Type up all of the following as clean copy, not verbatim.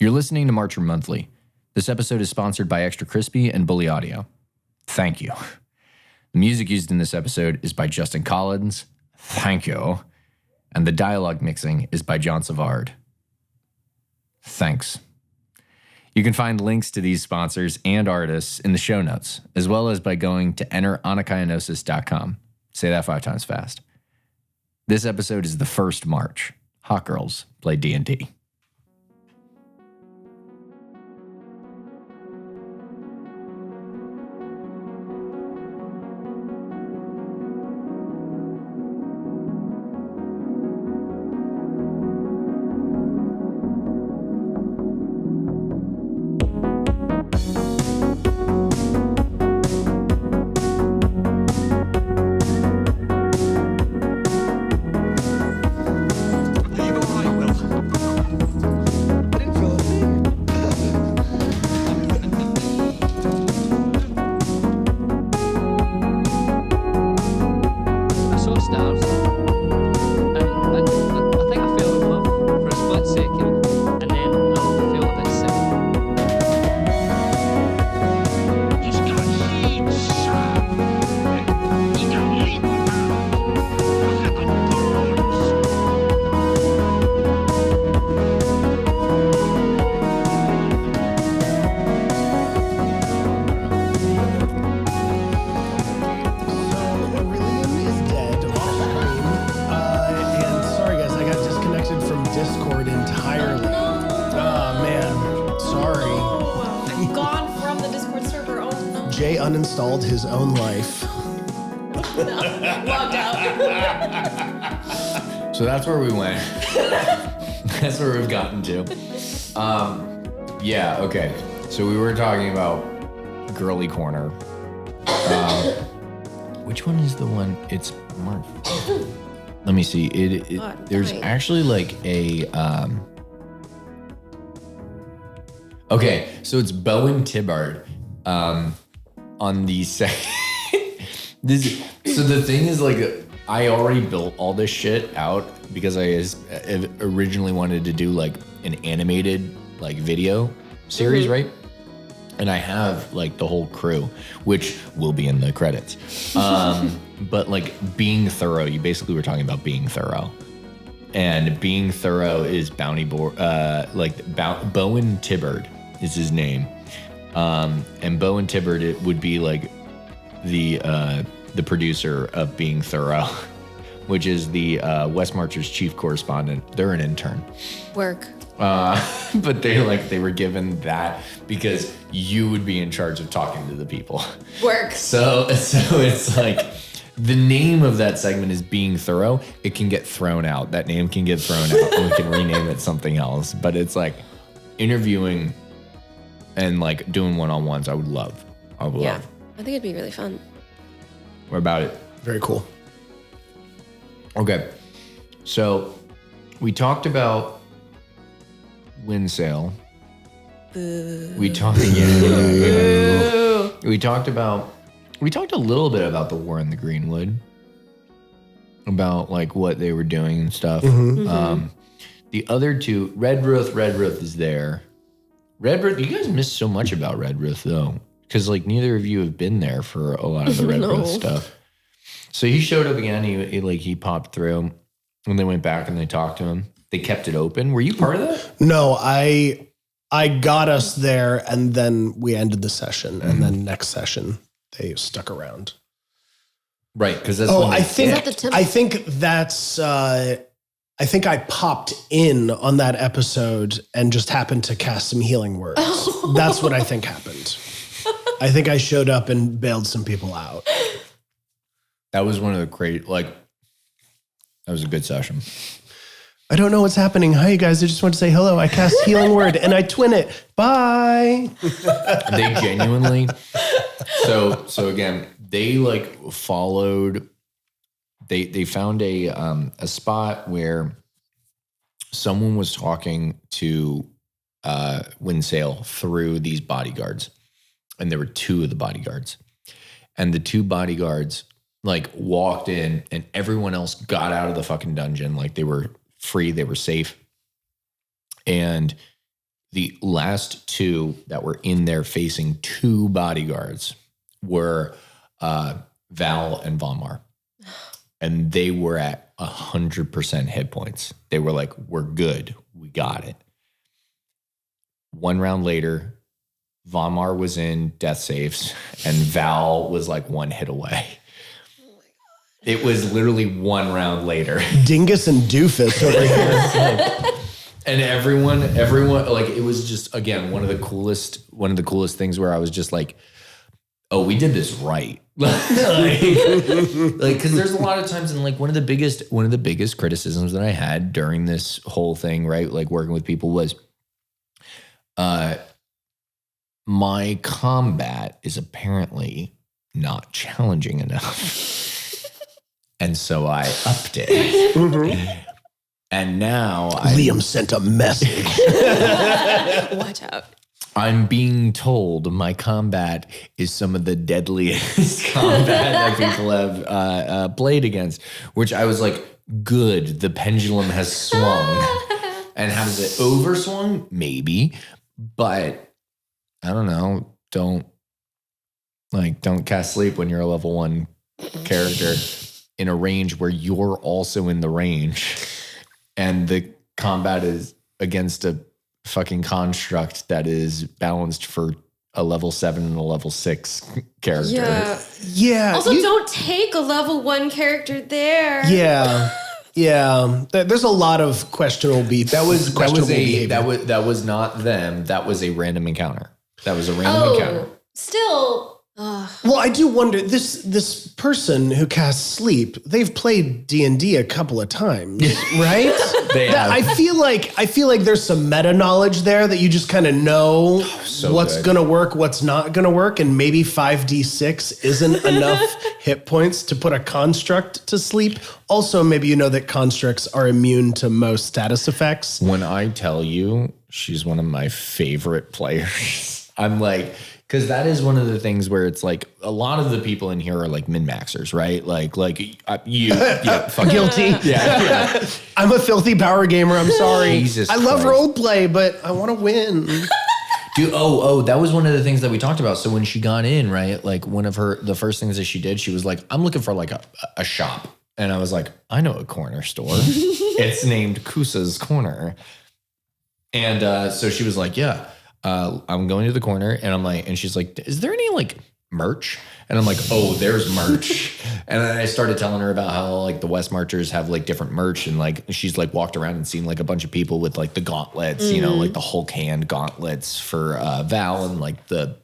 You're listening to Marcher Monthly. This episode is sponsored by Extra Crispy and Bully Audio. Thank you. The music used in this episode is by Justin Collins. Thank you. And the dialogue mixing is by John Savard. Thanks. You can find links to these sponsors and artists in the show notes, as well as by going to enteranakainosis.com. Say that 5 times fast. This episode is the first March. Hot Girls Play D&D. Uninstalled his own life. Logged out. So that's where we went. That's where we've gotten to. Yeah, okay. So we were talking about Girly Corner. Which one is the one? It's Mark. Let me see. There's actually like a okay, so it's Bowen Tibbard. On the second, so the thing is, like, I already built all this shit out because I originally wanted to do like an animated like video series, right? And I have like the whole crew, which will be in the credits. But like being thorough, you basically were talking about being thorough, and being thorough is Bowen Tibbard is his name. And Bowen Tibbard, it would be like the producer of Being Thorough, which is the West Marcher's chief correspondent. They're an intern. Work. But they were given that because you would be in charge of talking to the people. Work. So it's like the name of that segment is Being Thorough. It can get thrown out. That name can get thrown out, and we can rename it something else. But it's like interviewing and like doing one-on-ones. I would love. I think it'd be really fun. What about it? Very cool. Okay. So we talked about wind sail. Boo. We talked We talked a little bit about the war in the Greenwood. About like what they were doing and stuff. The other two, Redruth is there. Redruth, you guys missed so much about Redruth though, because like neither of you have been there for a lot of the Redruth stuff. So he showed up again. He popped through, and they went back and they talked to him. They kept it open. Were you part of that? No, I got us there, and then we ended the session, and then next session they stuck around. Right, because that's I think that's. I think I popped in on that episode and just happened to cast some healing words. That's what I think happened. I think I showed up and bailed some people out. That was one of the great, that was a good session. I don't know what's happening. Hi, you guys. I just want to say hello. I cast healing word and I twin it. Bye. They genuinely, so again, they followed. They found a spot where someone was talking to Windsail through these bodyguards, and there were 2 of the bodyguards, and the 2 bodyguards walked in, and everyone else got out of the fucking dungeon, they were free, they were safe, and the last two that were in there facing two bodyguards were Val and Vonmar. And they were at 100% hit points. They were like, we're good. We got it. One round later, Vonmar was in death saves and Val was like one hit away. It was literally one round later. Dingus and Doofus over here. And everyone, like, it was just, again, one of the coolest things where I was just like, oh, we did this right. Like, because there's a lot of times, and like one of the biggest criticisms that I had during this whole thing, right? Like working with people was, my combat is apparently not challenging enough. And so I upped it. Mm-hmm. And now Liam sent a message. Watch out. I'm being told my combat is some of the deadliest combat that people have played against, which I was like, good, the pendulum has swung. And has it overswung? Maybe. But I don't know. Don't cast sleep when you're a level 1 character in a range where you're also in the range. And the combat is against a fucking construct that is balanced for a level 7 and a level 6 character. Yeah. Also, don't take a level 1 character there. Yeah. Yeah. There's a lot of questionable beat. That was not them. That was a random encounter. That was a random encounter. Still. Well, I do wonder, this person who casts sleep, they've played D&D a couple of times, right? They have. I feel like there's some meta knowledge there that you just kind of know what's going to work, what's not going to work, and maybe 5d6 isn't enough hit points to put a construct to sleep. Also, maybe you know that constructs are immune to most status effects. When I tell you she's one of my favorite players, I'm like... Because that is one of the things where it's like a lot of the people in here are like min-maxers, right? You, fucking guilty. Yeah. I'm a filthy power gamer. I'm sorry. Jesus I love Christ. role play, but I want to win. Dude, that was one of the things that we talked about. So when she got in, right, like the first things that she did, she was like, I'm looking for like a shop. And I was like, I know a corner store. It's named Kusa's Corner. And so she was like, yeah. I'm going to the corner and I'm like, and she's like, is there any like merch? And I'm like, oh, there's merch. And then I started telling her about how like the West Marchers have like different merch. And like, she's like walked around and seen like a bunch of people with like the gauntlets, you know, like the Hulk hand gauntlets for Val and like the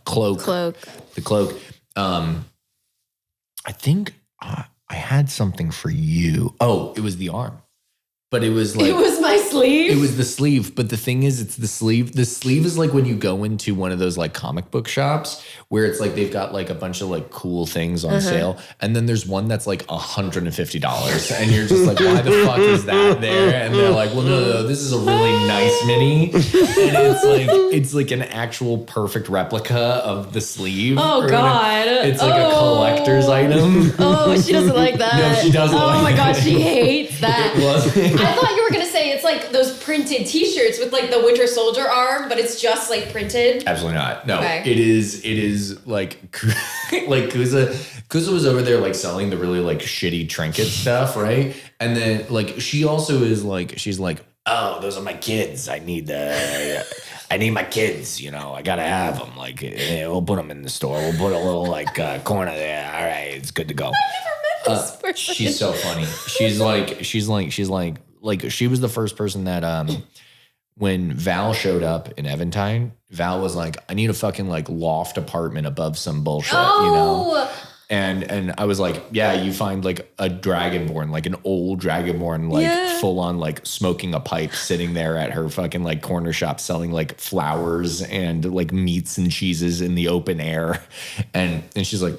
cloak. The cloak. I think I had something for you. Oh, it was the arm. But it was like... It was my sleeve? It was the sleeve. But the thing is, it's the sleeve. The sleeve is like when you go into one of those like comic book shops where it's like they've got like a bunch of like cool things on sale. And then there's one that's like $150. And you're just like, why the fuck is that there? And they're like, well, no, this is a really nice mini. And it's like an actual perfect replica of the sleeve. Oh, God. It's like a collector's item. Oh, she doesn't like that. No, she doesn't like Oh, my God, that. she hates that. It was. I thought you were going to say it's like those printed t-shirts with like the Winter Soldier arm, but it's just like printed. Absolutely not. No, okay. It is like Kusa was over there like selling the really like shitty trinket stuff, right? And then like she also is like, she's like, oh, those are my kids. I need my kids, you know, I gotta have them. Like, we'll put them in the store. We'll put a little like corner there. All right, it's good to go. She's so funny. She's like, she was the first person that, when Val showed up in Eventide, Val was like, I need a fucking like loft apartment above some bullshit, you know? And I was like, yeah, you find like a dragonborn, like an old dragonborn, like full on like smoking a pipe sitting there at her fucking like corner shop selling like flowers and like meats and cheeses in the open air. And she's like,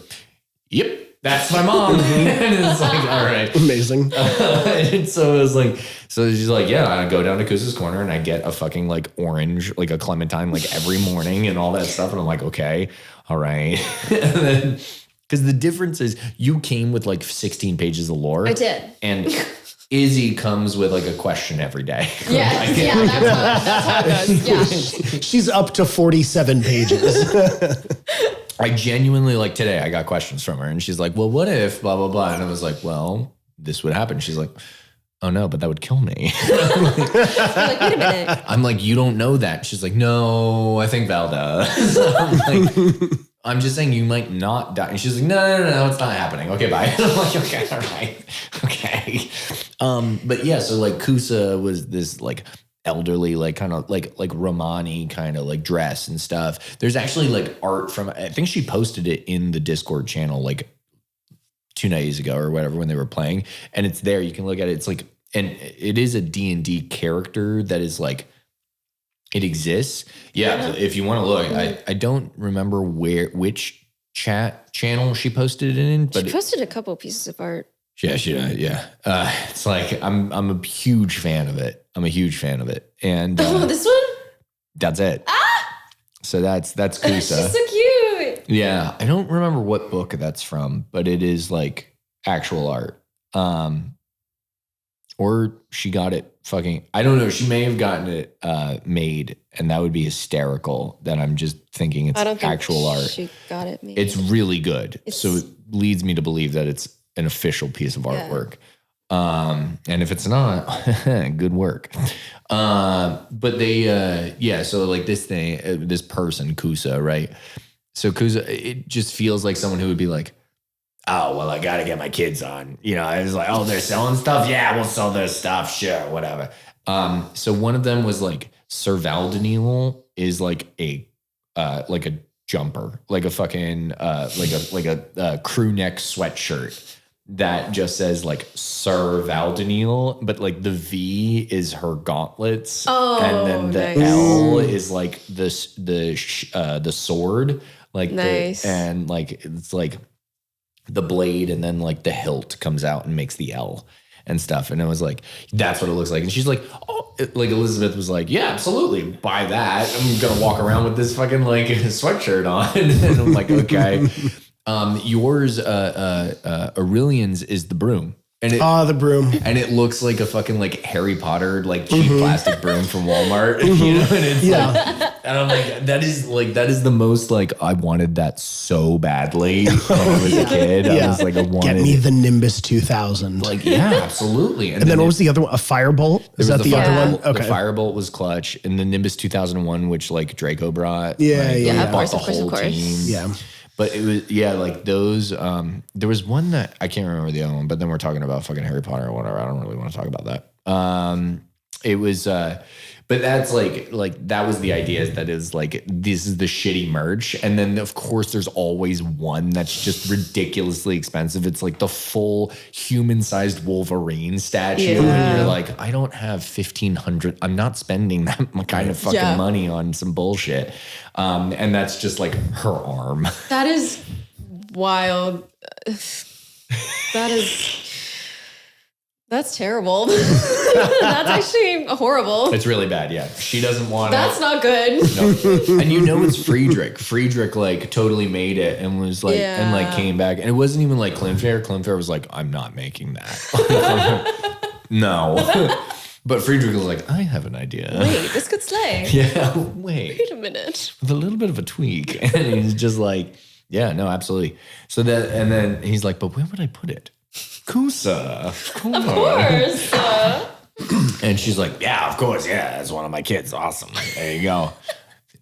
yep. That's my mom. And it's like, all right. Amazing. And so it was like, so she's like, yeah, I go down to Kusa's Corner and I get a fucking like orange, like a clementine, like every morning and all that stuff. And I'm like, okay, all right. And then, because the difference is you came with like 16 pages of lore. I did. And Izzy comes with like a question every day. Yes, yeah, that's how it goes. Yeah. She's up to 47 pages. I genuinely, like today, I got questions from her and she's like, well, what if blah, blah, blah. And I was like, well, this would happen. She's like, oh no, but that would kill me. You're like, wait a minute. I'm like, you don't know that. She's like, no, I think Val does. I'm like, I'm just saying you might not die. And she's like, no, it's not happening. Okay, bye. And I'm like, okay, all right. Okay. But yeah, so like Kusa was this like elderly, like kind of like Romani kind of like dress and stuff. There's actually like art from, I think she posted it in the Discord channel like 2 days ago or whatever when they were playing. And it's there. You can look at it. It's like, and it is a D&D character that is like, it exists. Yeah. If you want to look, I don't remember which chat channel she posted it in, but She posted a couple pieces of art. Yeah. It's like, I'm a huge fan of it. I'm a huge fan of it. And This one? that's it. So that's Kusa. She's so cute. Yeah. I don't remember what book that's from, but it is like actual art. Or she got it fucking, I don't know. She may have gotten it made, and that would be hysterical. That I'm just thinking it's actual art. She got it made. It's really good. So it leads me to believe that it's an official piece of artwork. And if it's not, good work. But they, so like this thing, this person, Kusa, right? So Kusa, it just feels like someone who would be like, oh, well, I got to get my kids on. You know, I was like, oh, they're selling stuff? Yeah, we'll sell their stuff. Sure, whatever. So one of them was like, Sir Valdaniel is like a jumper, like a fucking, like a crew neck sweatshirt that just says like Sir Valdaniel, but like the V is her gauntlets. Oh, and then the L is like the sword. Like, nice. And like, it's like, the blade and then like the hilt comes out and makes the L and stuff. And it was like, that's what it looks like. And she's like, oh, like Elizabeth was like, yeah, absolutely. Buy that. I'm going to walk around with this fucking like sweatshirt on. And I'm like, okay. Yours, Aurelian's is the broom. And the broom. And it looks like a fucking like Harry Potter, like cheap plastic broom from Walmart. You know, and it's like, and I'm like, that is the most like, I wanted that so badly when I was a kid. I was like, I wanted. Get me the Nimbus 2000. Like, yeah, absolutely. And then what was the other one? A Firebolt? Is that the other one? Okay. The Firebolt was clutch. And the Nimbus 2001, which like Draco brought. Of course. Team. Yeah. But it was, like those, there was one that I can't remember the other one, but then we're talking about fucking Harry Potter or whatever. I don't really want to talk about that. It was, but that's like that was the idea, is that is like, this is the shitty merch. And then of course there's always one that's just ridiculously expensive. It's like the full human-sized Wolverine statue. And you're like, I don't have $1,500. I'm not spending that kind of fucking money on some bullshit. And that's just like her arm. That is wild. That's terrible. That's actually horrible. It's really bad, yeah. She doesn't want That's not good. No. And you know it's Friedrich. Friedrich like totally made it and was like, and like came back. And it wasn't even like Clinfair. Clinfair was like, I'm not making that. No. But Friedrich was like, I have an idea. Wait, this could slay. Yeah, wait a minute. With a little bit of a tweak. And he's just like, yeah, no, absolutely. So that, and then he's like, but where would I put it? Kusa. Of course. And she's like, yeah, of course. Yeah, that's one of my kids. Awesome. There you go.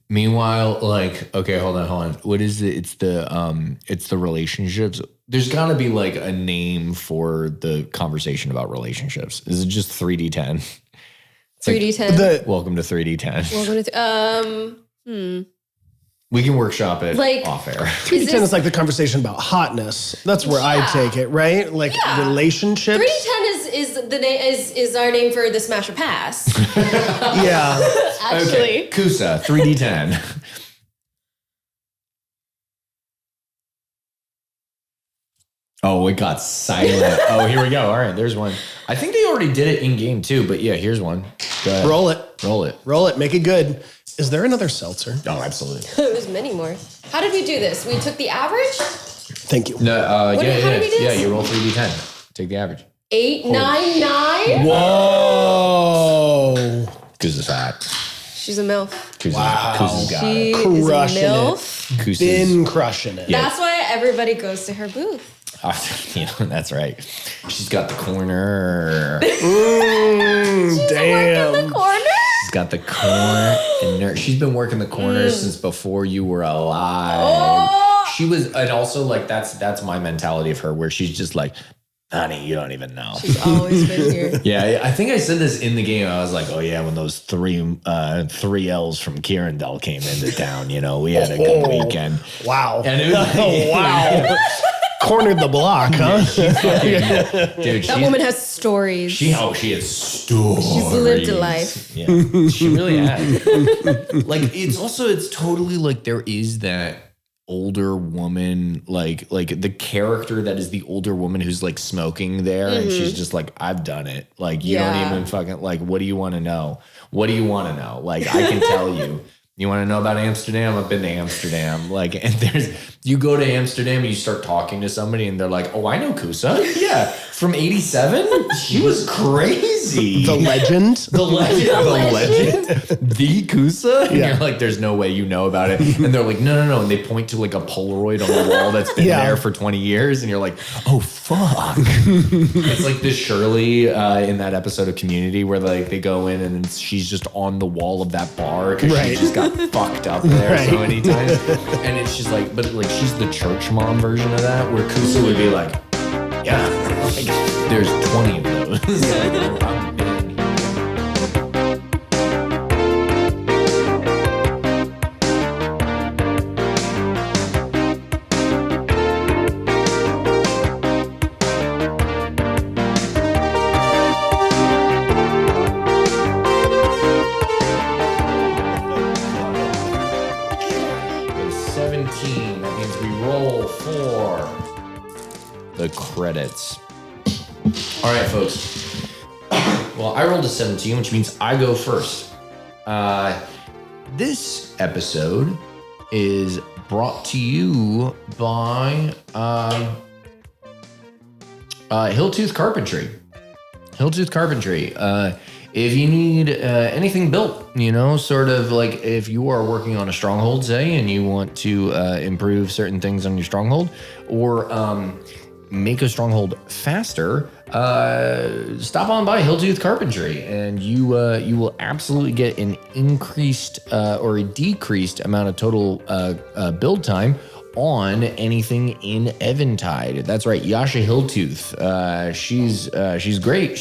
Meanwhile, like, okay, hold on. What is it? It's the relationships. There's got to be like a name for the conversation about relationships. Is it just 3D10? 3D10. Welcome to 3D10. Welcome to We can workshop it like, off air. 3D10 is like the conveation about hotness. That's where I take it, right? Like relationships. 3D10 is our name for the Smash or Pass. Yeah. Actually. Okay. Kusa, 3D10. Oh, it got silent. Oh, here we go. All right, there's one. I think they already did it in game too, but yeah, here's one. Go ahead. Roll it. Roll it. Make it good. Is there another seltzer? Oh, absolutely. There's many more. How did we do this? We took the average? Thank you. No, How did we do this? Yeah, you roll 3D10. Take the average. $8.99. Whoa. Kusa's hot. She's a MILF. Kusa's got She it. is a Crushing MILF. Kusa's, Been crushing it. That's why everybody goes to her booth. that's right. She's got the corner. Damn. In the corner. She's got the corner. And she's been working the corner since before you were alive. Oh. She was, and also like that's my mentality of her, where she's just like, honey, you don't even know. She's always been here. Yeah, I think I said this in the game. I was like, oh yeah, when those three L's from Kirindel came into town, we had a good weekend. Wow. And it was wow. Cornered the block, huh? Dude, That woman has stories. She has stories. She's lived a life. Yeah, she really has. Like it's totally like there is that older woman, like the character that is the older woman who's like smoking there, and she's just like, I've done it. Like you don't even fucking like. What do you want to know? What do you want to know? Like I can tell you. You want to know about Amsterdam? I've been to Amsterdam. Like, and you go to Amsterdam and you start talking to somebody and they're like, oh, I know Kusa. Yeah. From 87? She was crazy. The legend. The legend. The Kusa? And you're like, there's no way you know about it. And they're like, no. And they point to like a Polaroid on the wall that's been there for 20 years. And you're like, oh, fuck. It's like this Shirley in that episode of Community where like they go in and she's just on the wall of that bar because she just got fucked up there so many times. And it's just like, but like she's the church mom version of that, where Kusa would be like, yeah, like, there's 20 of those. The credits. All right, folks. Well, I rolled a 17, which means I go first. This episode is brought to you by Hilltooth Carpentry. Hilltooth Carpentry. If you need anything built, sort of like if you are working on a stronghold, say, and you want to improve certain things on your stronghold, or make a stronghold faster, stop on by Hilltooth Carpentry, and you will absolutely get an increased or a decreased amount of total build time on anything in Eventide. That's right, Yasha Hilltooth. She's great.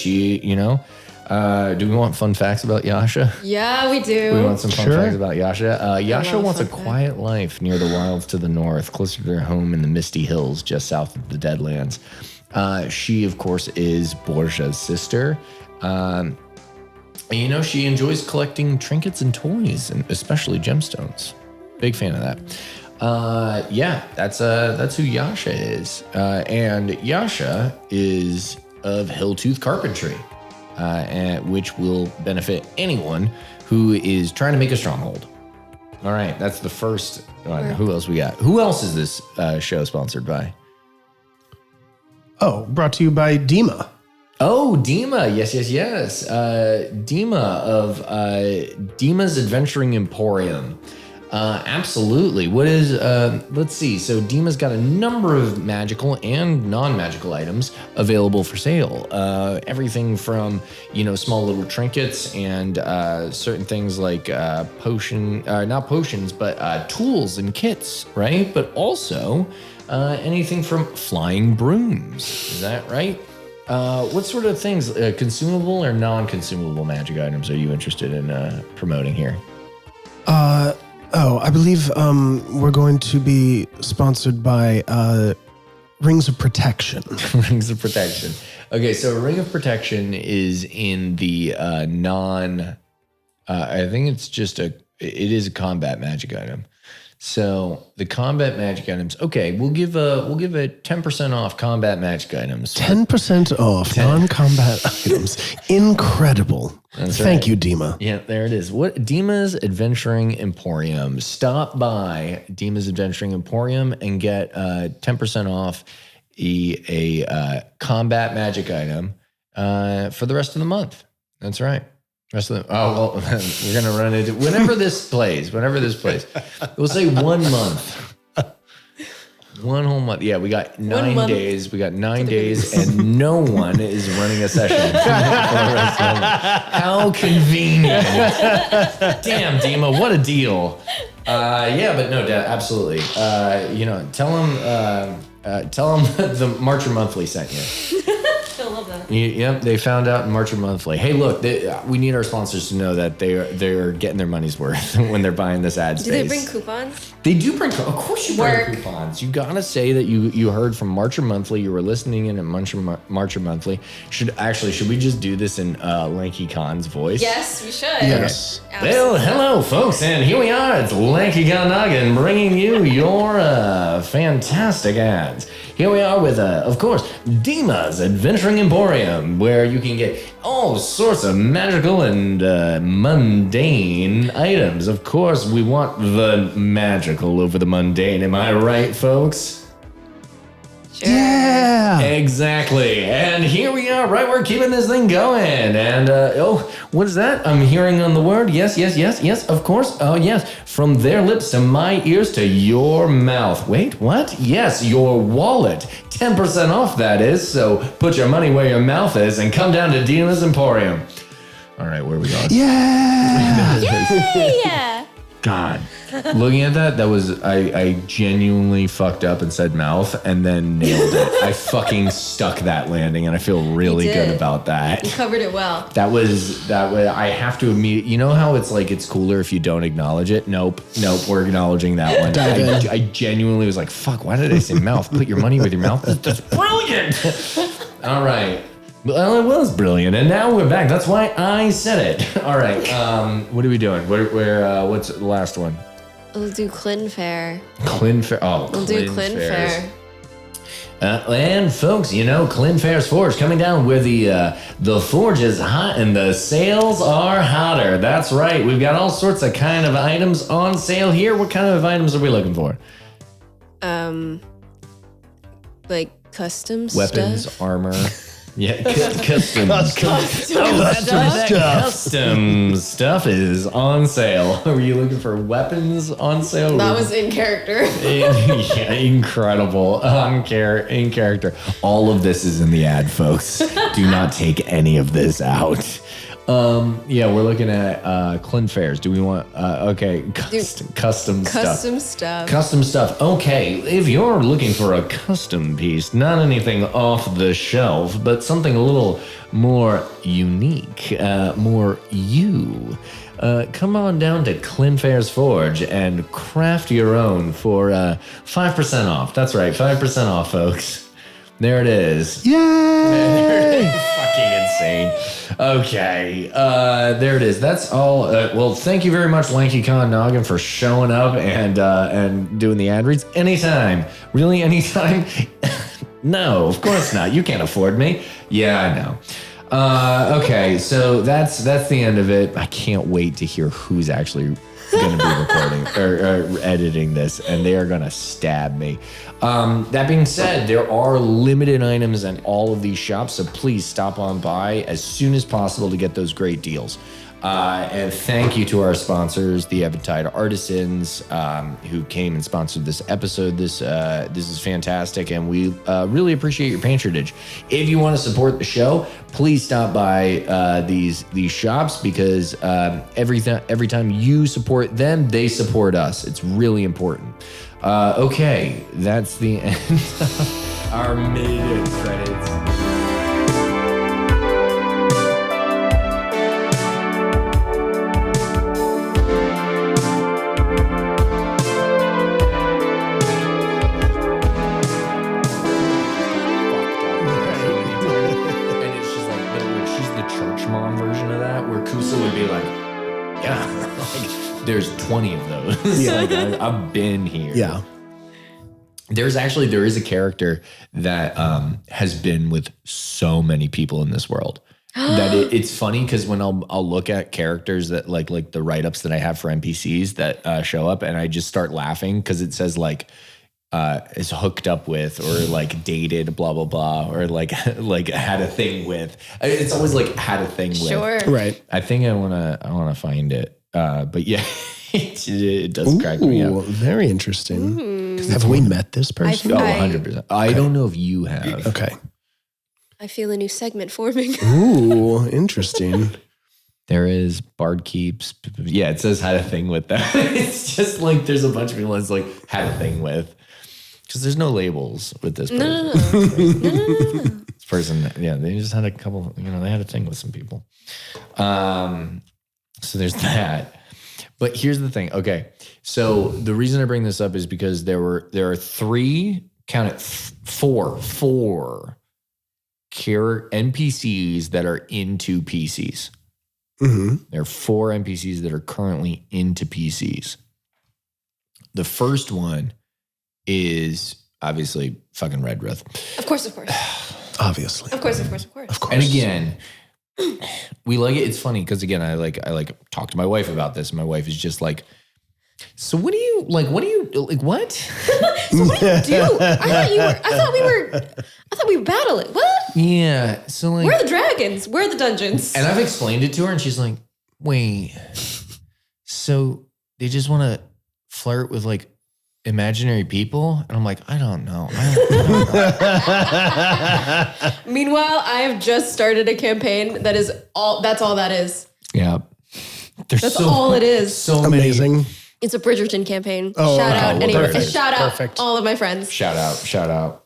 Do we want fun facts about Yasha? Yeah, we do. We want some fun facts about Yasha. Yasha wants a quiet life near the wilds to the north, closer to her home in the misty hills just south of the Deadlands. She, of course, is Borja's sister. And, she enjoys collecting trinkets and toys, and especially gemstones. Big fan of that. That's who Yasha is. And Yasha is of Hilltooth Carpentry. Which will benefit anyone who is trying to make a stronghold. All right, that's the first one. Who else we got? Who else is this show sponsored by? Oh, brought to you by Dima. Oh, Dima. Yes. Dima of Dima's Adventuring Emporium. Absolutely. What is, let's see. So Dima's got a number of magical and non-magical items available for sale. Everything from, small little trinkets and certain things like not potions, but tools and kits, right? But also anything from flying brooms. Is that right? What sort of things, consumable or non-consumable magic items are you interested in promoting here? I believe we're going to be sponsored by Rings of Protection. Rings of Protection. Okay, so a Ring of Protection is in the I think it's just it is a combat magic item. So the combat magic items, okay, we'll give a 10% off combat magic items. 10% off non-combat items. Incredible. Thank you, Dima. Yeah, there it is. What Dima's Adventuring Emporium. Stop by Dima's Adventuring Emporium and get 10% off a combat magic item for the rest of the month. That's right. We're gonna run into whenever this plays. We'll say 1 month. 1 whole month. Yeah, we got 9 days. We got 9 days, and no one is running a session for the rest of the month. How convenient. Damn, Dima, what a deal. Yeah, but no, absolutely. Tell them the Marcher Monthly sent you. I love that. Yep, they found out in Marcher Monthly. Hey, look, we need our sponsors to know that they're getting their money's worth when they're buying this ad space. Do they bring coupons? They do bring, of course you bring coupons. You gotta say that you heard from Marcher Monthly, you were listening in at Marcher Monthly. Should we just do this in Lanky Kahn's voice? Yes, we should. Yes. Well, hello folks, and here we are. It's Lanky Kahn Noggin bringing you your fantastic ads. Here we are with, of course, Dima's Adventuring Emporium, where you can get all sorts of magical and mundane items. Of course, we want the magical over the mundane. Am I right, folks? Sure. Yeah. Exactly. And here we are, right? We're keeping this thing going. And, what is that? I'm hearing on the word. Yes, of course. Oh, yes. From their lips to my ears to your mouth. Wait, what? Yes, your wallet. 10% off, that is. So put your money where your mouth is and come down to Dima's Emporium. All right, where are we going? Yeah. Yay! God. Looking at that was, I genuinely fucked up and said mouth and then nailed it. I fucking stuck that landing and I feel really good about that. You covered it well. That was, I have to immediately, you know how it's like, it's cooler if you don't acknowledge it? Nope, we're acknowledging that one. I genuinely was like, fuck, why did I say mouth? Put your money with your mouth. That's brilliant. All right. Well, it was brilliant, and now we're back. That's why I said it. All right, what are we doing? What's the last one? We'll do Clin Fair. Clin Fair. Oh, we'll do Clin Fair. And folks, Clin Fair's Forge coming down where the forge is hot and the sales are hotter. That's right. We've got all sorts of kind of items on sale here. What kind of items are we looking for? Like custom weapons, stuff? Armor. Yeah, custom stuff is on sale. Were you looking for weapons on sale? That was in character. Yeah, incredible. In character. All of this is in the ad, folks. Do not take any of this out. Yeah, we're looking at Clin Fairs. Do we want custom stuff? Custom stuff. Okay, if you're looking for a custom piece, not anything off the shelf, but something a little more unique, more you. Come on down to Clin Fair's Forge and craft your own for 5% off. That's right, 5% off, folks. There it is. Yay! Fucking insane. Okay, there it is. That's all. Well, thank you very much, Lanky Kahn Noggin, for showing up and doing the ad reads. Anytime. Really, anytime? No, of course not. You can't afford me. Yeah, I know. Okay, so that's the end of it. I can't wait to hear who's actually going to be recording or editing this, and they are going to stab me. That being said, there are limited items in all of these shops, so please stop on by as soon as possible to get those great deals. And thank you to our sponsors, the Eventide Artisans, who came and sponsored this episode. This is fantastic, and we really appreciate your patronage. If you want to support the show, please stop by these shops, because every time you support them, they support us. It's really important. Okay, that's the end of our mid-credits. There's 20 of those. Yeah, like, I've been here. Yeah. There is a character that has been with so many people in this world that it's funny, because when I'll look at characters that like the write-ups that I have for NPCs that show up, and I just start laughing because it says like is hooked up with or like dated, blah blah blah, or like had a thing with. It's always like had a thing with. Sure. Right. I think I wanna find it. But yeah, it does crack me up. Very interesting. Have we met this person? 100%. I don't know if you have. Okay. I feel a new segment forming. Ooh, interesting. There is Bard Keeps. Yeah, it says had a thing with that. It's just like there's a bunch of people that's like had a thing with. Because there's no labels with this person. No. This person, yeah, they just had a couple, they had a thing with some people. So there's that. But here's the thing. Okay. So the reason I bring this up is because there are four NPCs that are into PCs. Mm-hmm. There are 4 NPCs that are currently into PCs. The first one is obviously fucking Redruth. Of course. Obviously. Of course. And again, we like it. It's funny because again, I talk to my wife about this, and my wife is just like, so what do you like? What do you like? What? So what do you do? I thought we were battling. What? Yeah. So like, where are the dragons? Where are the dungeons? And I've explained it to her, and she's like, wait. So they just want to flirt with like imaginary people? And I'm like, I don't know. Meanwhile, I have just started a campaign that's all that is. Yeah. That's all it is. So amazing. It's a Bridgerton campaign. Oh, shout out well, anyway. perfect. Shout out Perfect. all of my friends. Shout out.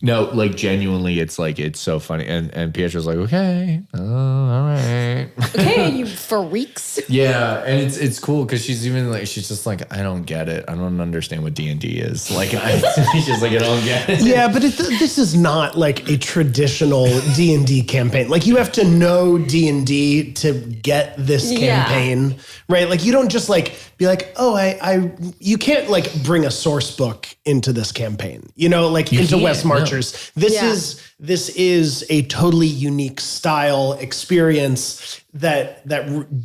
No, like genuinely, it's like, it's so funny. And Pietro's like, okay, all right. Okay, you freaks. Yeah, and it's cool because she's just like, I don't get it. I don't understand what D&D is. Like, she's like, I don't get it. Yeah, but this is not like a traditional D&D campaign. Like you have to know D&D to get this campaign, right? Like you don't just like be like, oh, you can't like bring a source book into this campaign, like You into can't, West Marchers. This is a totally unique style experience that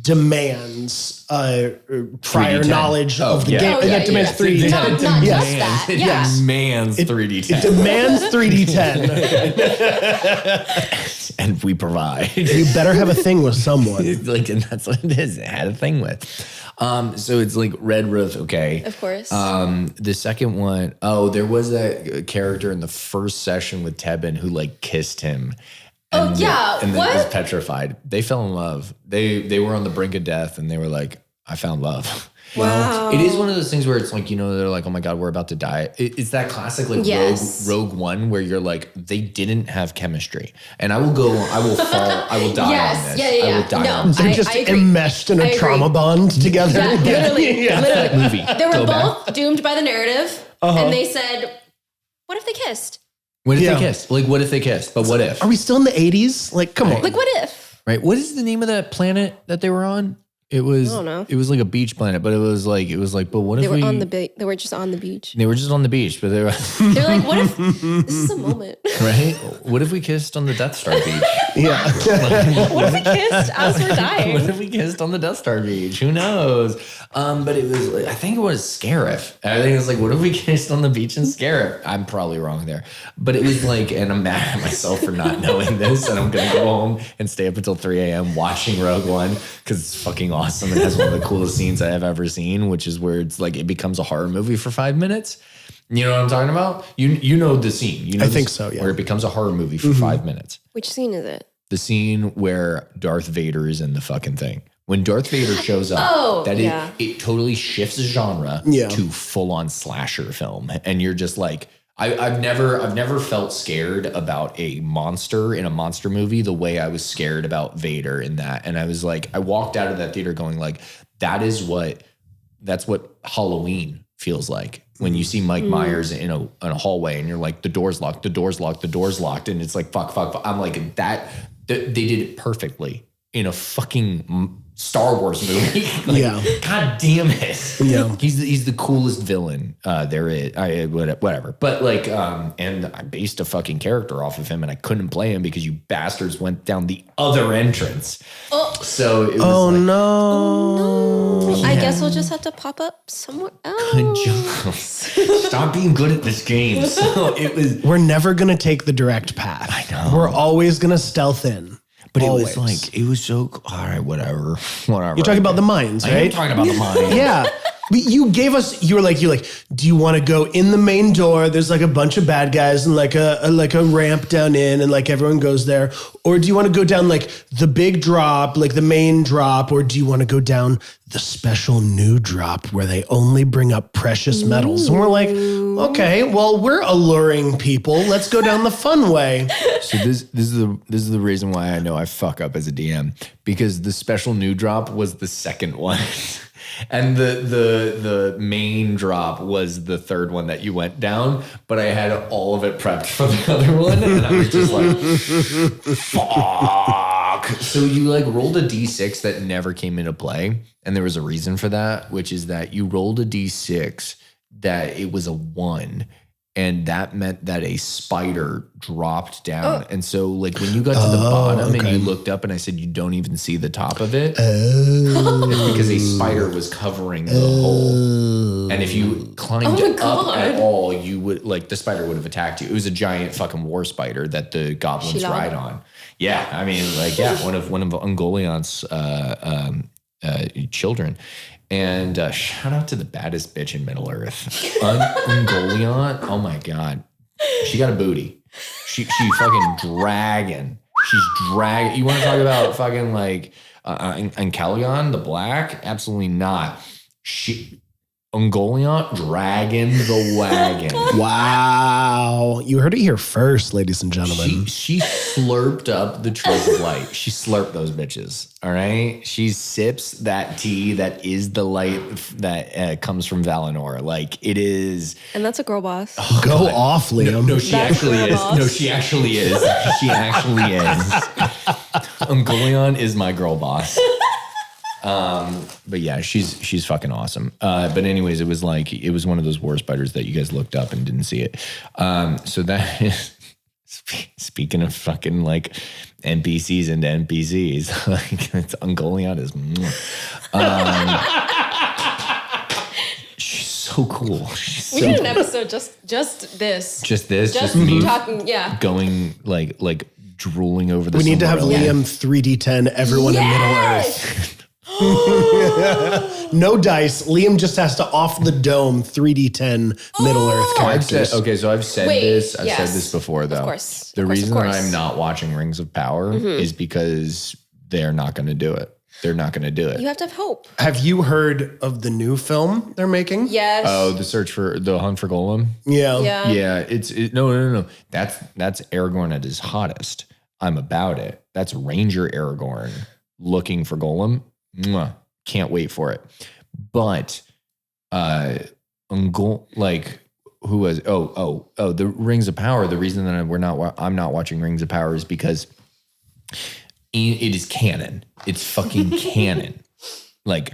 demands prior 3D10. knowge of the game. Oh, And yeah, that demands yeah. 3D10. Not just that. It Yeah. demands 3D10. It demands 3D10. And we provide. You better have a thing with someone. And that's what it is. It had a thing with. So it's like Redruth, okay. Of course. The second one, there was a character in the first session with Tebben who like kissed him. And, and what? was petrified. They fell in love. They were on the brink of death, and they were like, I found love. Wow. It is one of those things where it's like, they're like, oh my God, we're about to die. It's that classic like Rogue One where you're like, they didn't have chemistry. And I will die on this. Yeah. I will die on this. They're just enmeshed in a trauma bond together. Yeah, literally. That movie. They were Go both back. doomed by the narrative, and they said, what if they kissed? What if they kissed? Like, what if they kissed? But what if? Are we still in the 80s? Like, come on. Like, what if? Right. What is the name of that planet that they were on? It was, I don't know. It was like a beach planet, but it was like, but what if They were on the they were just on the beach. They were just on the beach, but they were. They're like, what if this is a moment? Right? What if we kissed on the Death Star beach? Yeah. What if we kissed as we're dying? What if we kissed on the Death Star beach? Who knows? But it was, I think it was Scarif. I think it was like, what if we kissed on the beach in Scarif? I'm probably wrong there. But it was like, and I'm mad at myself for not knowing this. And I'm going to go home and stay up until 3 a.m. watching Rogue One because it's fucking awesome. It has one of the coolest scenes I have ever seen, which is where it's like, it becomes a horror movie for 5 minutes. You know what I'm talking about? You know the scene. I think so, yeah. Where it becomes a horror movie for 5 minutes. Which scene is it? The scene where Darth Vader is in the fucking thing. When Darth Vader shows up, it totally shifts the genre to full-on slasher film. And you're just like, I've never felt scared about a monster in a monster movie the way I was scared about Vader in that. And I was like, I walked out of that theater going like, that's what Halloween feels like. When you see Mike Myers in a hallway and you're like, the door's locked. And it's like, fuck. I'm like, they did it perfectly in a fucking Star Wars movie. Like, God damn it. Yeah. He's the coolest villain there is. Whatever. But like, and I based a fucking character off of him and I couldn't play him because you bastards went down the other entrance. So it was Oh like, no. I guess we'll just have to pop up somewhere good else. job. Stop being good at this game. So it was. We're never going to take the direct path. I know. We're always going to stealth in. But Always. it was like, it was so, all right, whatever. You're talking about the mines, I am right? talking about the mines. Yeah. But you gave us, you were like, do you want to go in the main door? There's like a bunch of bad guys and like a ramp down in and like everyone goes there. Or do you want to go down like the big drop, like the main drop? Or do you want to go down the special new drop where they only bring up precious metals? And we're like, okay, well, we're alluring people. Let's go down the fun way. So this is the reason why I know I fuck up as a DM, because the special new drop was the second one. And the main drop was the third one that you went down, but I had all of it prepped for the other one, and I was just like, fuck. So you like rolled a d6 that never came into play, and there was a reason for that, which is that you rolled a d6 that it was a 1. And that meant that a spider dropped down. And so like when you got to the bottom and you looked up and I said, you don't even see the top of it. It's because a spider was covering the hole. And if you climbed up at all, you would like the spider would have attacked you. It was a giant fucking war spider that the goblins ride on. Yeah. I mean, like, yeah, one of Ungoliant's children. And shout out to the baddest bitch in Middle Earth, Ungoliant. Oh my god, she got a booty. She fucking dragging. She's dragging. You want to talk about fucking like Ancalion the Black? Absolutely not. Ungoliant dragging the wagon. Wow. You heard it here first, ladies and gentlemen. She slurped up the trees of light. She slurped those bitches. All right. She sips that tea that is the light that comes from Valinor. Like it is. And that's a girl boss. Oh, Go God. off, Liam. No, she actually is. No, she actually is. She actually is. Ungoliant is my girl boss. But yeah, she's fucking awesome. But anyways, it was one of those war spiders that you guys looked up and didn't see it. So that is, speaking of fucking like NPCs into NPCs, like it's Ungoliant is, she's so cool. We did an episode just this. Just me talking, yeah. Going like drooling over the. We need to have Silmarillion. Liam 3D10 everyone in Middle Earth. No dice. Liam just has to off the dome 3D10 Middle Earth characters. So I've said this. I've said this before, though. Of course. The reason that I'm not watching Rings of Power is because they're not going to do it. They're not going to do it. You have to have hope. Have you heard of the new film they're making? Yes. Oh, the hunt for Golem. Yeah. Yeah. No. That's Aragorn at his hottest. I'm about it. That's Ranger Aragorn looking for Golem. Mwah. Can't wait for it. But who was the Rings of Power? The reason that I'm not watching Rings of Power is because it is canon. It's fucking canon. Like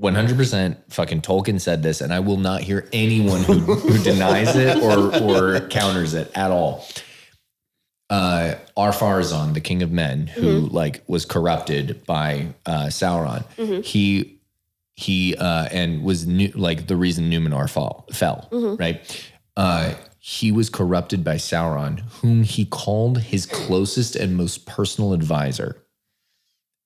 100% fucking Tolkien said this, and I will not hear anyone who denies it or counters it at all. Ar-Pharazôn, the king of men, who was corrupted by Sauron, he and was the reason Numenor fell, right? He was corrupted by Sauron, whom he called his closest and most personal advisor.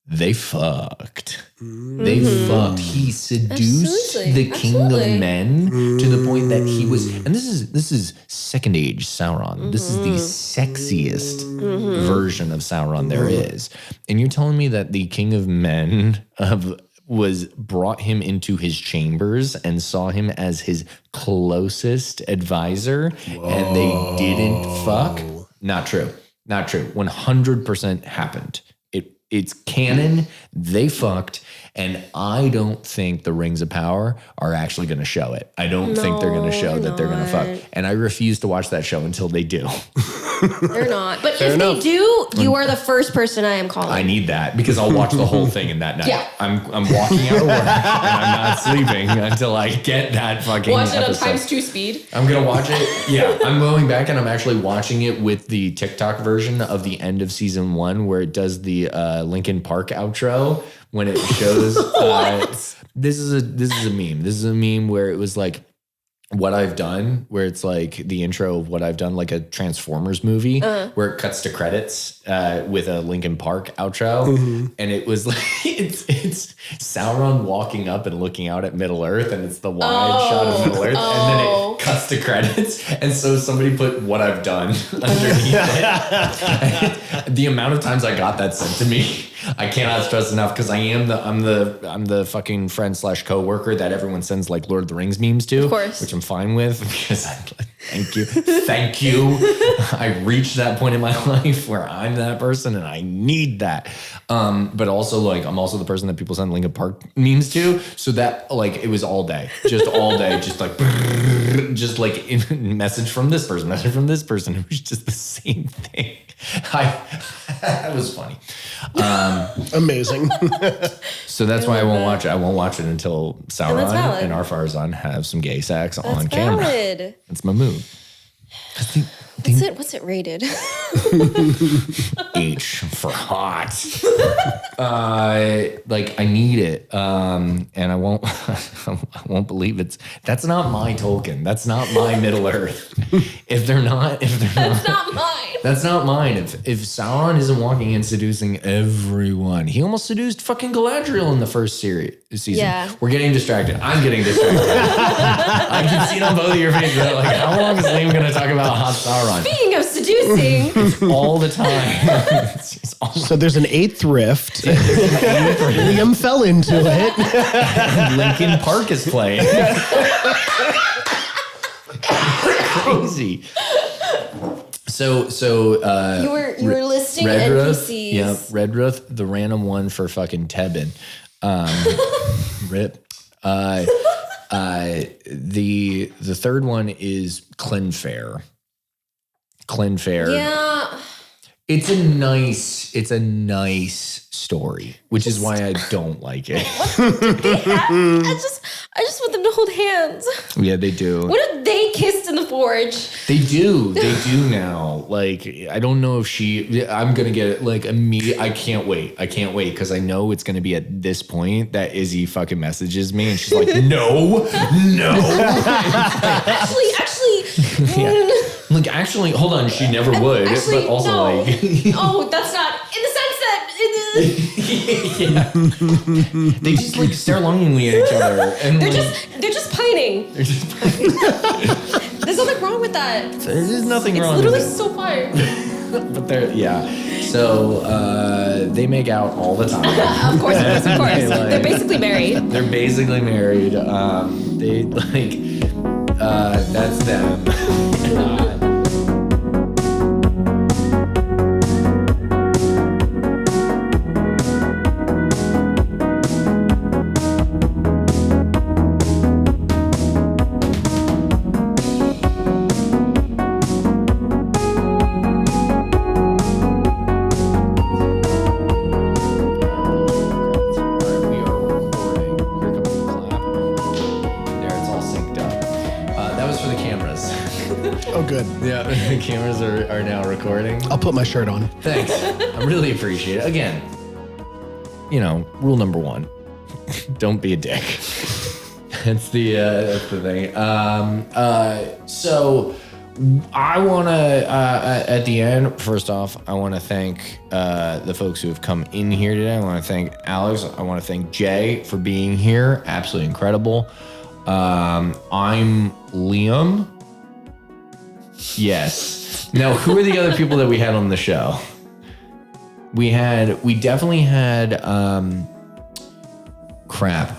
They fucked. They fucked. He seduced the king of men to the point that he was, and this is second age Sauron. This is the sexiest version of Sauron there is. And you're telling me that the king of men brought him into his chambers and saw him as his closest advisor, and they didn't fuck? Not true. 100% happened. It's canon. They fucked. And I don't think the Rings of Power are actually going to show it. I don't think they're going to show that they're going to fuck. And I refuse to watch that show until they do. They're not. But Fair if enough. they do, you are the first person I am calling. I need that because I'll watch the whole thing in that night. Yeah. I'm walking out of work and I'm not sleeping until I get that fucking Watch it on episode. ×2 speed. I'm gonna watch it. Yeah, I'm going back and I'm actually watching it with the TikTok version of the end of season 1, where it does the Linkin Park outro when it shows. This is a meme. This is a meme where it was like what I've done, where it's like the intro of what I've done, like a Transformers movie, where it cuts to credits with a Linkin Park outro, and it was like it's Sauron walking up and looking out at Middle Earth, and it's the wide shot of Middle Earth, and then it cuts to credits, and so somebody put what I've done underneath it. The amount of times I got that sent to me, I cannot stress enough, because I'm the fucking friend / coworker that everyone sends like Lord of the Rings memes to, of course, which I'm fine with, because thank you. I reached that point in my life where I'm that person and I need that. But also like I'm also the person that people send Linkin Park memes to, so that like it was all day, just like message from this person. It was just the same thing. That was funny. Amazing. So that's why I won't watch it. I won't watch it until Sauron and Ar-Pharazôn have some gay sex on camera. Valid. That's my move. What's it rated? H for hot. Like I need it, and I won't. I won't believe that's not my Tolkien. That's not my Middle Earth. If they're not, That's not mine. That's not mine. If Sauron isn't walking in seducing everyone, he almost seduced fucking Galadriel in the first season. Yeah. We're getting distracted. I'm getting distracted. I can see it on both of your faces. Like, how long is Liam going to talk about hot Sauron? Speaking of seducing, All the time. So there's an 8th rift. Liam fell into it. Linkin Park is playing. Crazy. So you were listing Redruth, NPCs. yeah, Redruth, the random one for fucking Tibbard. Rip. The third one is Clinfair. Yeah. It's a nice story, which is why I don't like it. I just want them to hold hands. Yeah, they do. What if they kissed in the forge? They do now. Like, I don't know if I'm going to get it like immediate. I can't wait because I know it's going to be at this point that Izzy fucking messages me and she's like, no. Actually. Yeah. Like, actually, hold on. She never would. Actually, but also, no. like. Oh, that's not in the sense that. Yeah. They just like stare longingly at each other. And they're just pining. There's nothing wrong with that. There's nothing wrong It's with literally it. so fun. But So they make out all the time. Of course. They're basically married. They're basically married. They like that's them. Yeah, the cameras are now recording. I'll put my shirt on. Thanks. I really appreciate it. Again, rule number 1. Don't be a dick. That's the thing. So I want to, at the end, first off, I want to thank the folks who have come in here today. I want to thank Alex. I want to thank Jay for being here. Absolutely incredible. I'm Liam. Yes. Now, who are the other people that we had on the show? We definitely had,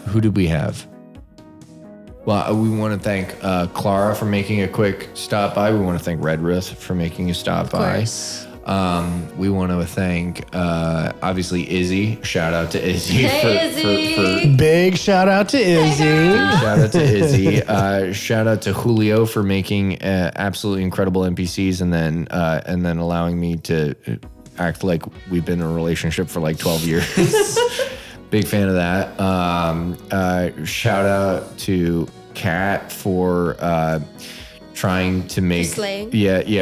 who did we have? Well, we want to thank Clara for making a quick stop by. We want to thank Redruth for making a stop by. We want to thank, obviously, Izzy. Shout out to Izzy. Izzy. Big shout out to Izzy. Shout out to Izzy. Shout out to Julio for making absolutely incredible NPCs and then allowing me to act like we've been in a relationship for like 12 years. Big fan of that. Shout out to Kat for trying to make slaying.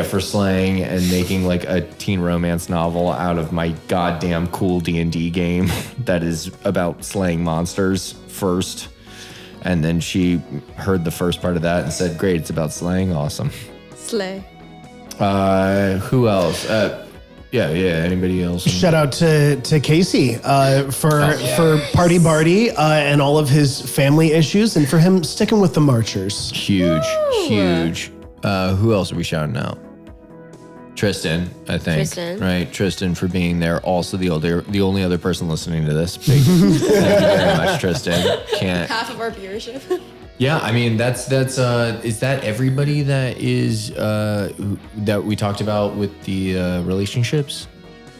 For slaying and making like a teen romance novel out of my goddamn cool D&D game that is about slaying monsters first. And then she heard the first part of that and said, great, it's about slaying. Awesome. Slay. Who else? Anybody else? Shout out to Casey for Party Barty and all of his family issues, and for him sticking with the Marchers. Huge. Who else are we shouting out? Tristan, I think. Right, Tristan for being there. Also the only other person listening to this. Thank you very much, Tristan. Half of our viewership. Yeah, I mean that's is that everybody that is that we talked about with the relationships?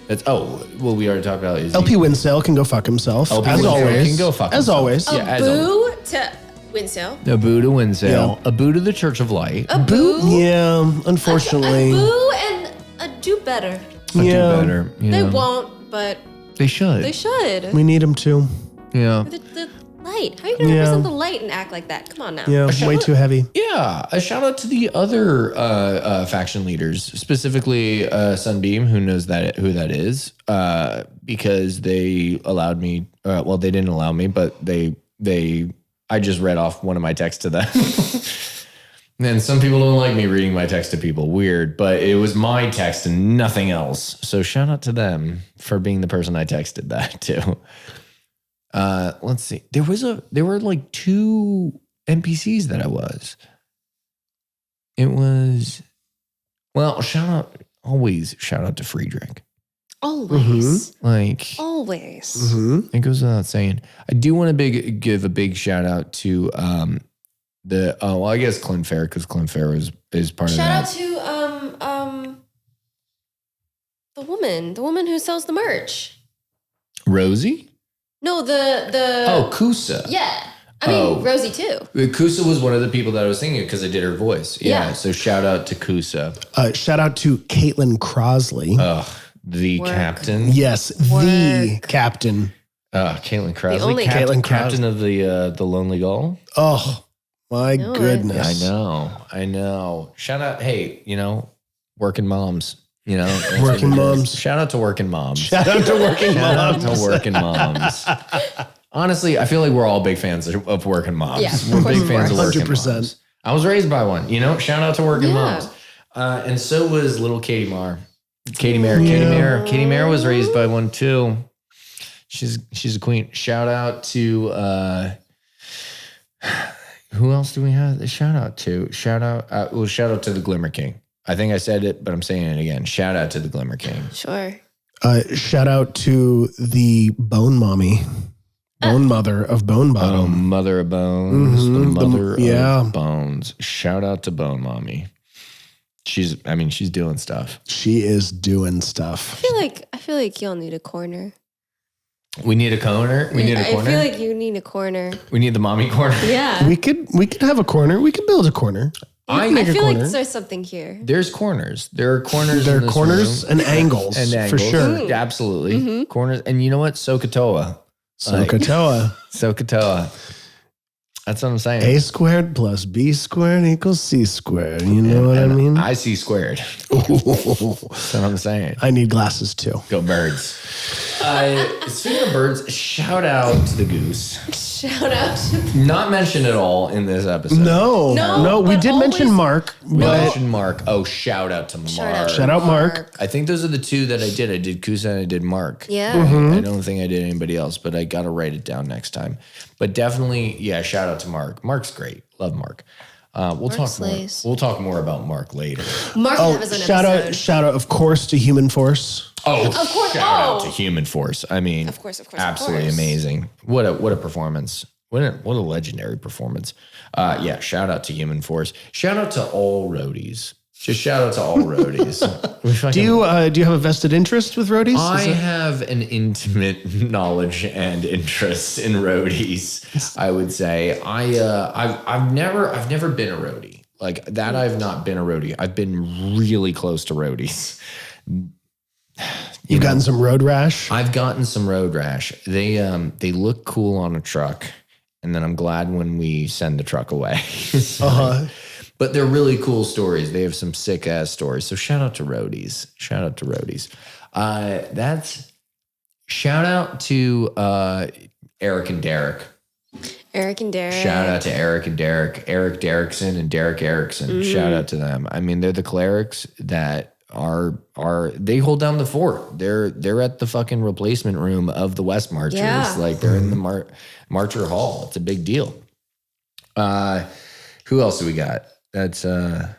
We already talked about is LP Winsale can go fuck himself. LP as Winsale always. can go fuck as himself. always. A Yeah, as boo to Winsale. A boo to Winsale. Yeah. A boo to the Church of Light. A boo. Yeah, unfortunately. A boo and a do better. Do Yeah. better. You They know. won't, but They should. they should. We need him to. Yeah. The light. How are you going to represent the light and act like that? Come on now. Yeah, way too heavy. Yeah, a shout out to the other faction leaders, specifically Sunbeam, who knows who that is, because they allowed me. Well, they didn't allow me, but I just read off one of my texts to them. And some people don't like me reading my text to people. Weird, but it was my text and nothing else. So shout out to them for being the person I texted that to. Let's see. There were like 2 NPCs that I was. It was, well, always shout out to Friedrich. Always. Like, Always. it goes without saying. I do want to give a big shout out to I guess Clint Fair, because Clint Fair is part of that. Shout out to the woman who sells the merch. Rosie? No, the Kusa. yeah. I mean Rosie too. Kusa was one of the people that I was thinking because I did her voice. Yeah. So shout out to Kusa. Shout out to Caitlin Crosley. The captain. Yes, the captain. Caitlin Crosley. The only captain of the Lonely Gull. Oh, my goodness. I know. Shout out, hey, working moms. Working moms. Shout out to working moms. Shout out to working Shout moms. out to working moms. Honestly, I feel like we're all big fans of working moms. Yeah, We're big fans of working 100%. moms. I was raised by one. Shout out to working moms. And so was little Katie Mare. Katie Mare was raised by one too. She's a queen. Shout out to who else do we have? Shout out to shout out to the Glimmer King. I think I said it, but I'm saying it again. Shout out to the Glimmer King. Sure. Shout out to the Bone Mommy, Bone Mother of Bone Bottom. Mother of Bones. The mother yeah. of Bones. Shout out to Bone Mommy. She's doing stuff. She is doing stuff. I feel like y'all need a corner. We need a corner. I feel like you need a corner. We need the mommy corner. Yeah. We could have a corner. We could build a corner. I feel like there's something here. There's corners. There are corners. There in are this corners room. and angles, for sure. Yeah, absolutely. Corners. And you know what? Sokotoa. Sokotoa. That's what I'm saying. A squared plus B squared equals C squared. You know what I mean? I see squared. That's what I'm saying. I need glasses too. Go birds. Speaking of birds, shout out to the goose. Shout out to Not mentioned at all in this episode. No. We but did mention always- Mark. We But mentioned Mark. Oh, shout out to Mark. Shout out Mark. I think those are the 2 that I did. I did Kusa and I did Mark. Yeah. I don't think I did anybody else, but I got to write it down next time. But definitely, yeah, shout out to Mark. Mark's great. Love Mark. We'll talk more about Mark later. Mark Oh, has an shout episode. out, of course, to Human Force. Oh, Of course. shout out to Human Force. I mean, Of course. absolutely amazing. What a performance. What a legendary performance. Yeah, shout out to Human Force. Shout out to all roadies. Just shout out to all roadies. Do you have a vested interest with roadies? I have an intimate knowledge and interest in roadies. I would say I've never been a roadie like that. I've not been a roadie. I've been really close to roadies. You've gotten some road rash. I've gotten some road rash. They look cool on a truck, and then I'm glad when we send the truck away. But they're really cool stories. They have some sick ass stories. So shout out to roadies. Shout out to roadies. Shout out to Eric and Derek. Eric and Derek. Shout out to Eric and Derek. Eric Derrickson and Derek Erickson. Shout out to them. I mean, they're the clerics that they hold down the fort. They're at the fucking replacement room of the West Marchers. Yeah. Like they're in the Marcher Hall. It's a big deal. Who else do we got? That's I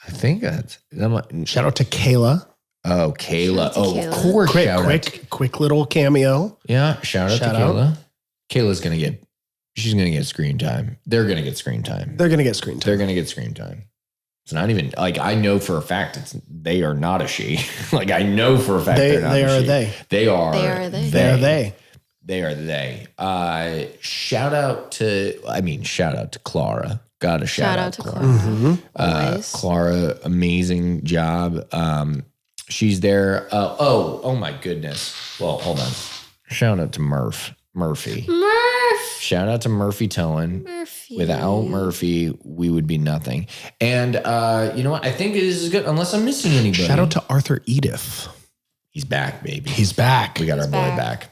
think that's Shout out to Kayla. Oh, Kayla. Kayla. Of course. Quick little cameo. Yeah, shout out to Kayla. Kayla's she's gonna get screen time. They're gonna get screen time. They're gonna get screen time. They're gonna get screen time. It's not even like I know for a fact they are not a she. Like I know for a fact they're not a she. They are they. They are they. Shout out to Clara. Got to shout out to Clara. Clara, amazing job. She's there. Oh my goodness. Well, hold on. Shout out to Murphy. Shout out to Murphy Towing. Without Murphy, we would be nothing. And you know what? I think this is good, unless I'm missing anybody. Shout out to Arthur Edith. He's back, baby. He's back. We got our boy back.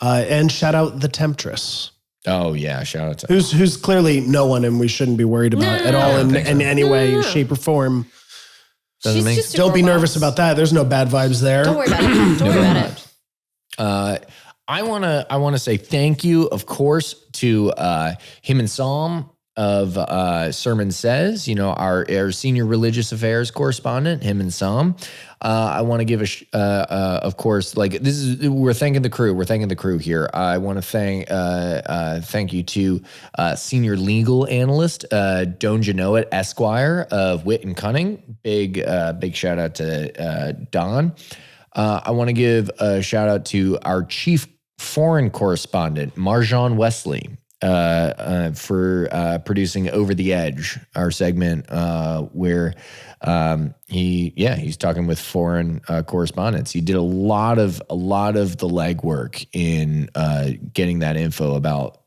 And shout out the Temptress. Oh yeah, shout out to who's clearly no one, and we shouldn't be worried about at all in any way, shape, or form. Don't be nervous about that. There's no bad vibes there. Don't worry about it. Don't worry about it. I wanna say thank you, of course, to Himan Sohlm of Sermon Says. You know, our senior religious affairs correspondent, Himan Sohlm. I want to give of course, like we're thanking the crew. We're thanking the crew here. I want to thank you to senior legal analyst Don Jinno, Esquire of Witt and Cunning. Big shout out to Don. I want to give a shout out to our chief foreign correspondent, Marjionn Wesslyy. For producing Over the Edge, our segment where he's talking with foreign correspondents. He did a lot of the legwork in getting that info about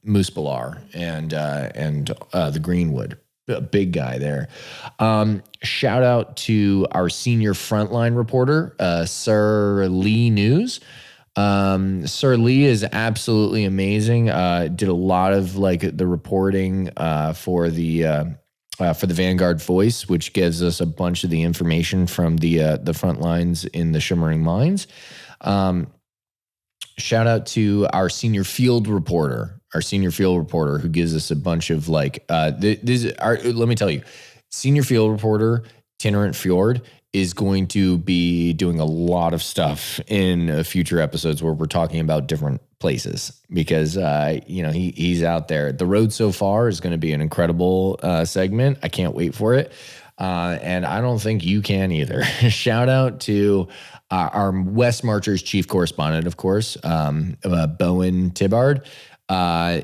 Moose Balar and the Greenwood. A big guy there. Shout out to our senior Frontline reporter, Sir Lee Nuuz. Sir Lee is absolutely amazing. Did a lot of like the reporting for the Vanguard Voice, which gives us a bunch of the information from the front lines in the Shimmering Mines. Shout out to our senior field reporter, who gives us a bunch of like let me tell you, senior field reporter Tinnerynt Fjord is going to be doing a lot of stuff in future episodes where we're talking about different places because, he's out there. The Road So Far is going to be an incredible segment. I can't wait for it. And I don't think you can either. Shout out to our West Marchers chief correspondent, of course, Bowen Tibbard.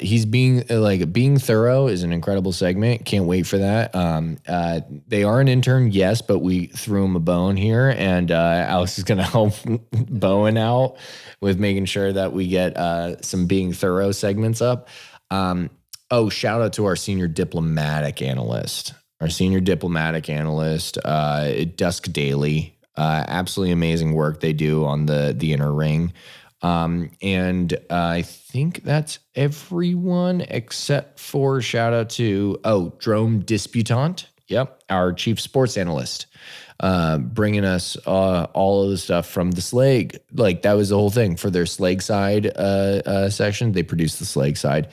He's being thorough is an incredible segment. Can't wait for that. They are an intern, yes, but we threw him a bone here, and Alex is going to help Bowen out with making sure that we get some being thorough segments up. Shout out to our senior diplomatic analyst. Dusk Daelie. Absolutely amazing work they do on the inner ring. And I think that's everyone except for shout out to, Drome Disputant. Yep. Our chief sports analyst, bringing us, all of the stuff from the Slag. Like that was the whole thing for their Slag side, section. They produced the Slag side,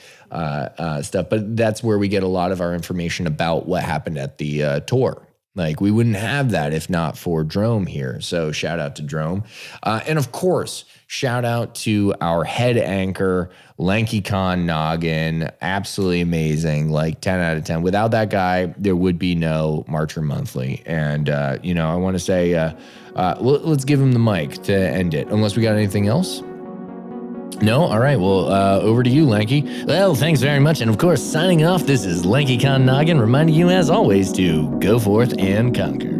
stuff, but that's where we get a lot of our information about what happened at the, tour. Like, we wouldn't have that if not for Drome here. So shout out to Drome. And of course, shout out to our head anchor, Lanky Kahn Noggin. Absolutely amazing. Like 10 out of 10. Without that guy, there would be no Marcher Monthly. And, I want to say, let's give him the mic to end it. Unless we got anything else? No? All right. Well, over to you, Lanky. Well, thanks very much. And of course, signing off, this is Lanky Kahn Noggin, reminding you, as always, to go forth and conquer.